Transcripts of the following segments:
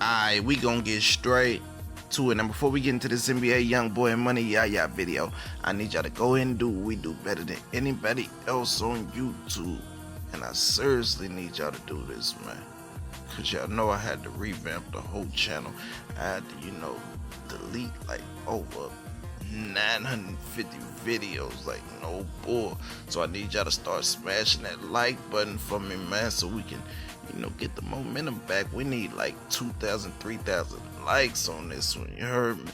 Alright, we gonna get straight to it. Now, before we get into this NBA YoungBoy and Money Yaya video, I need y'all to go ahead and do what we do better than anybody else on YouTube. And I seriously need y'all to do this, man. Cause y'all know I had to revamp the whole channel. I had to, delete like over 950 videos, like no bull. So I need y'all to start smashing that like button for me, man, so we can get the momentum back. We need like 2,000 3,000 likes on this one, you heard me?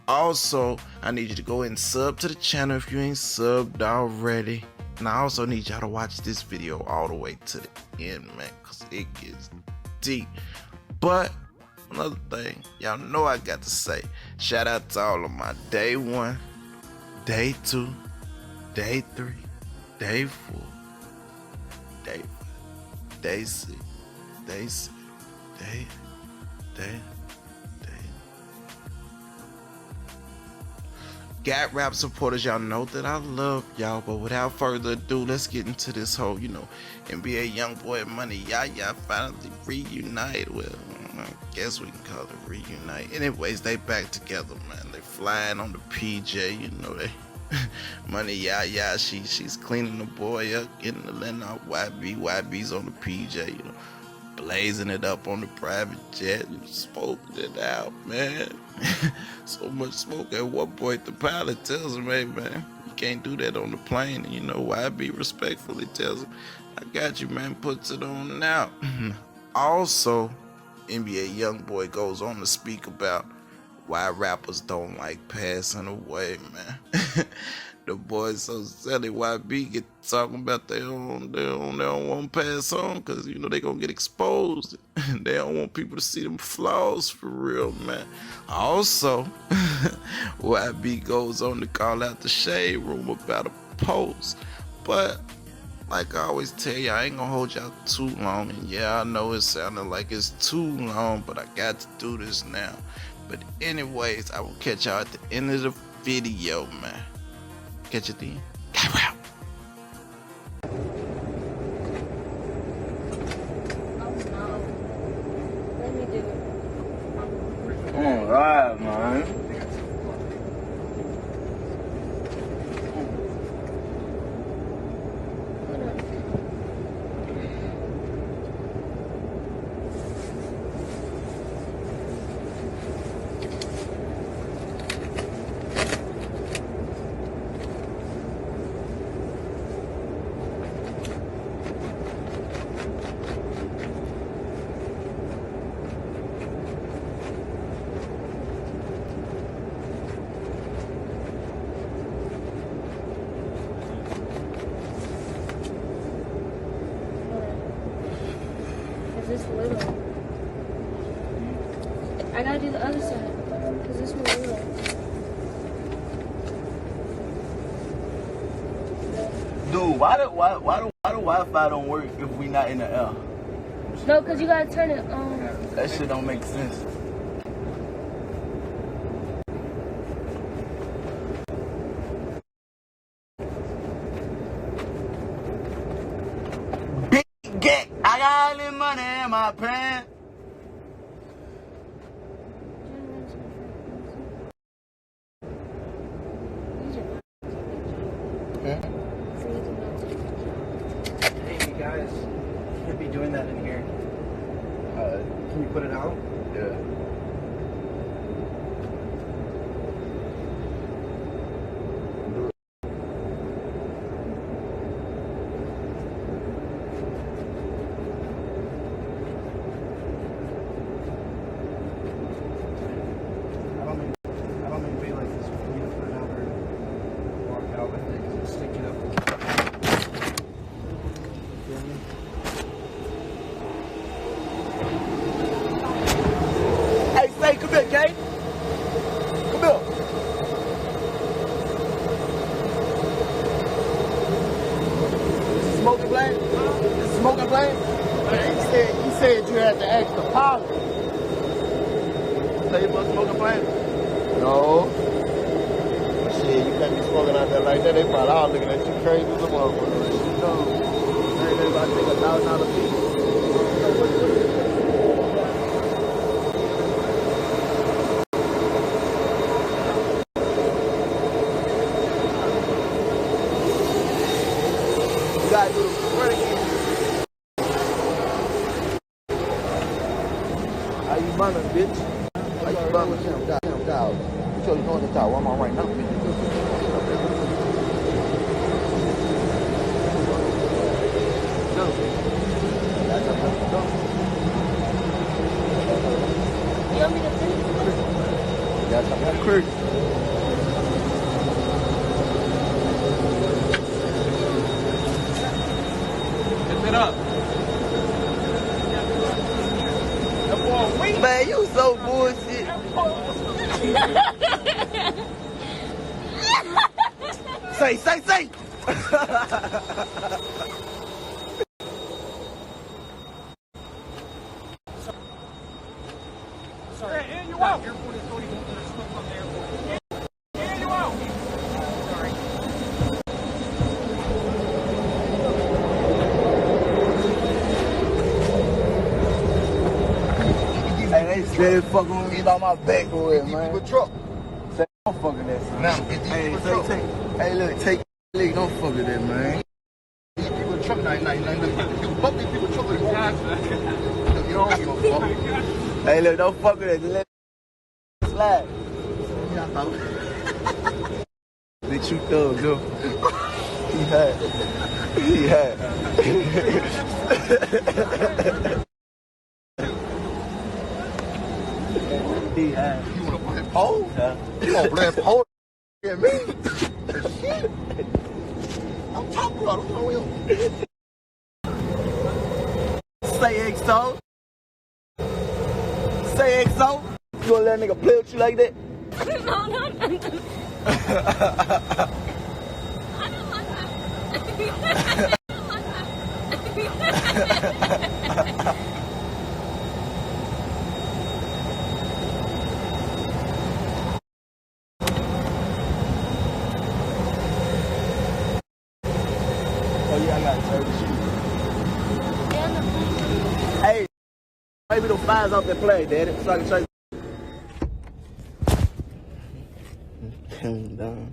Also, I need you to go ahead and sub to the channel if you ain't subbed already. And I also need y'all to watch this video all the way to the end, man, cause it gets deep. But another thing, y'all know I got to say, shout out to all of my day 1, day 2, day 3, day 4, day 5, day 6, day 7, day. Got rap supporters, y'all know that I love y'all, but without further ado, let's get into this whole, NBA YoungBoy and Money Yaya finally reunited. Well, I guess we can call it reunite. Anyways, they back together, man. They flying on the PJ, they Money Yaya, she's cleaning the boy up, getting the letting out YB's on the PJ, blazing it up on the private jet, smoking it out, man. So much smoke at one point the pilot tells him, hey man, you can't do that on the plane. And YB respectfully tells him, I got you, man, puts it on now. Also, NBA YoungBoy goes on to speak about why rappers don't like passing away, man. The boys so silly. YB get talking about they don't want to pass on because they gonna get exposed. They don't want people to see them flaws for real, man. Also, YB goes on to call out the Shaderoom about a post, but like I always tell you, I ain't gonna hold y'all too long. And yeah, I know it sounded like it's too long, but I got to do this now. But anyways, I will catch y'all at the end of the video, man. Catch it then. Wow. Let me do it. Alright, man. This little. I gotta do the other side because this one little. Dude, why the Wi-Fi don't work if we not in the air? No, because you gotta turn it on. That shit don't make sense. Big get, I got all this money in my pants. Hey guys, you could be doing that in here. Can you put it out? Yeah. I don't mean to be like this for you for an hour and walk out with it because it's sticking up. You feel me? Hey, say, come here, Jay. Come here. This is smoking blade? This is smoking blade? You said you had to ask the pilot. Tell you about smoking blade? No. Shit, you can't be smoking out there like that. They probably all looking at you crazy as a motherfucker. Like, shit, no. Ain't about to take $1,000 piece. bumming, bitch? Why you bumming? You told you going to tower. I'm on right now, bitch. Go. Go. You want me to finish? That's something crazy. Lift it up. Man, you so bullshit. Say. Sorry, and you out. Airport authority won't let us smoke on the airport. And you out. Sorry. Hey, they steady fucking with me about my back for it, man. Truck. Say, don't fuck with that, son. Nah, hey, look, take leg, don't fuck with that, man. These people truck, nah, look, you bump these people truck with you. Look, you don't give a fuck. Hey, look, don't fuck with that, just let it slide. Bitch, you thug, yo. He had. You wanna play pole? Yeah. You wanna play pole? Yeah, me? Shit. I'm talking about it. Say XO. Say XO. You gonna let a nigga play with you like that? No. I don't want that. Oh yeah, I got service you. Hey, maybe those fires off that play, daddy, so I can show you. Calm down.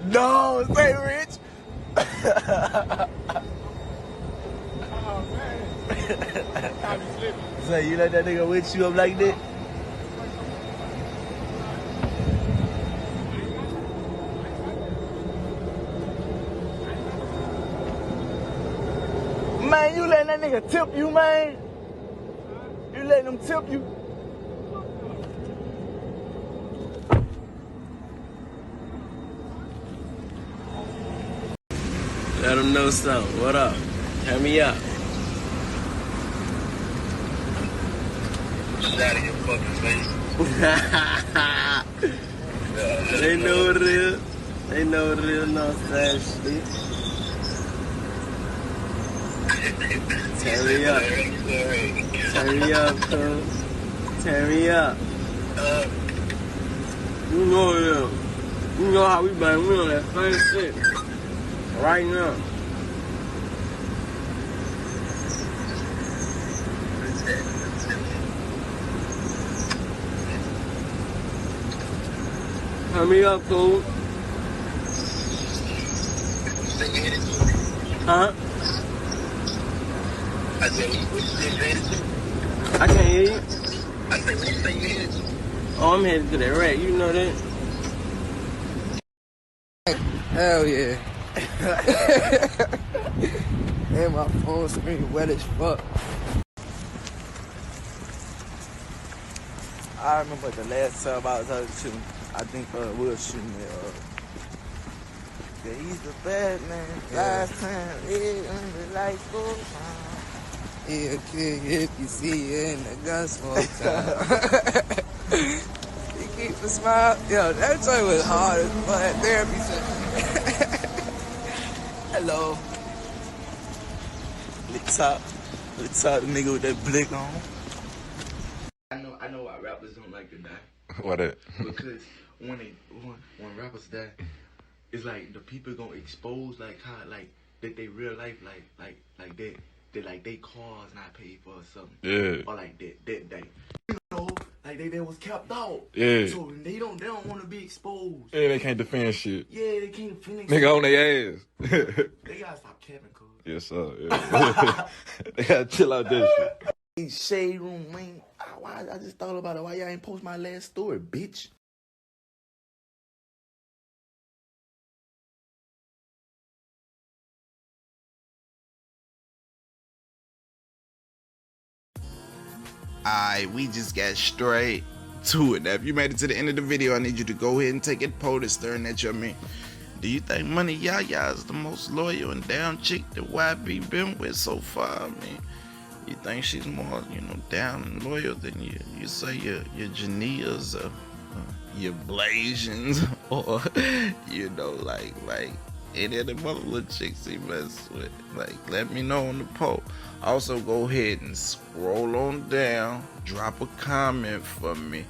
No, say Rich. Oh, man. Say, you let that nigga witch you up like that? Man, you letting that nigga tip you, man? You letting him tip you? Let them know something. What up? Turn me up. Get out of your fucking face. They know what it is. They know what it is. No sad shit. Turn me up. Turn me up, cuz. Turn me up. You know it is. You know how we bang. We on that same shit. Right now. Turn me up, cool. Huh? I said, what you headed to? I can't hear you. I said, what you say you headed to? Oh, I'm headed to that rack. You know that? Hell yeah. And my phone screen wet as fuck. I remember the last time I was out shooting. I think we were shooting at yeah, he's the bad man. Last time, yeah, under the lights go on. Yeah, kid, if you see you in the gun smoke time. He keeps a smile. Yo, that joint was hard as fuck. Therapy session. Hello. Let's talk the nigga with that blick on. I know why rappers don't like to die. What it? Because when rappers die, it's like the people gonna expose like how like that they real life like that like they cars not paid for or something. Yeah. Or like that you know like they was kept out. Yeah. So they don't want to be exposed. Yeah, they can't defend shit. Yeah, they can't defend. Nigga on their ass. They gotta stop capping, cuz. Yes, sir. Yeah. They gotta chill out that shit. Hey, Shaderoom, man. I just thought about it. Why y'all ain't post my last story, bitch? Alright, we just got straight to it. Now, if you made it to the end of the video, I need you to go ahead and take it POTUS staring at your man. Do you think Money Yaya is the most loyal and down chick that YB been with so far? I mean, you think she's more, down and loyal than you say your Janias or your Blasians or, like any of the other little chicks he mess with? Like, let me know on the poll. Also, go ahead and scroll on down, drop a comment for me,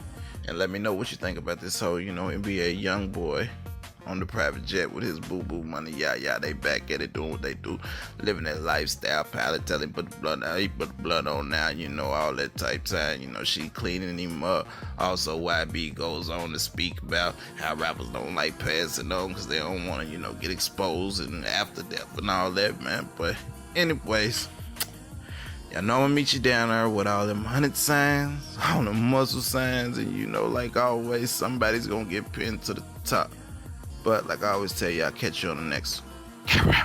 and let me know what you think about this whole, NBA YoungBoy on the private jet with his boo-boo Money Yaya. They back at it doing what they do, living that lifestyle. Pilot tell him put the blood out, he put the blood on now, all that type time. She cleaning him up. Also, YB goes on to speak about how rappers don't like passing on because they don't want to, get exposed and after death and all that, man. But anyways, y'all know I'm gonna meet you down there with all them 100 signs, all the muscle signs, and like always, somebody's gonna get pinned to the top. But like I always tell you, I'll catch you on the next one.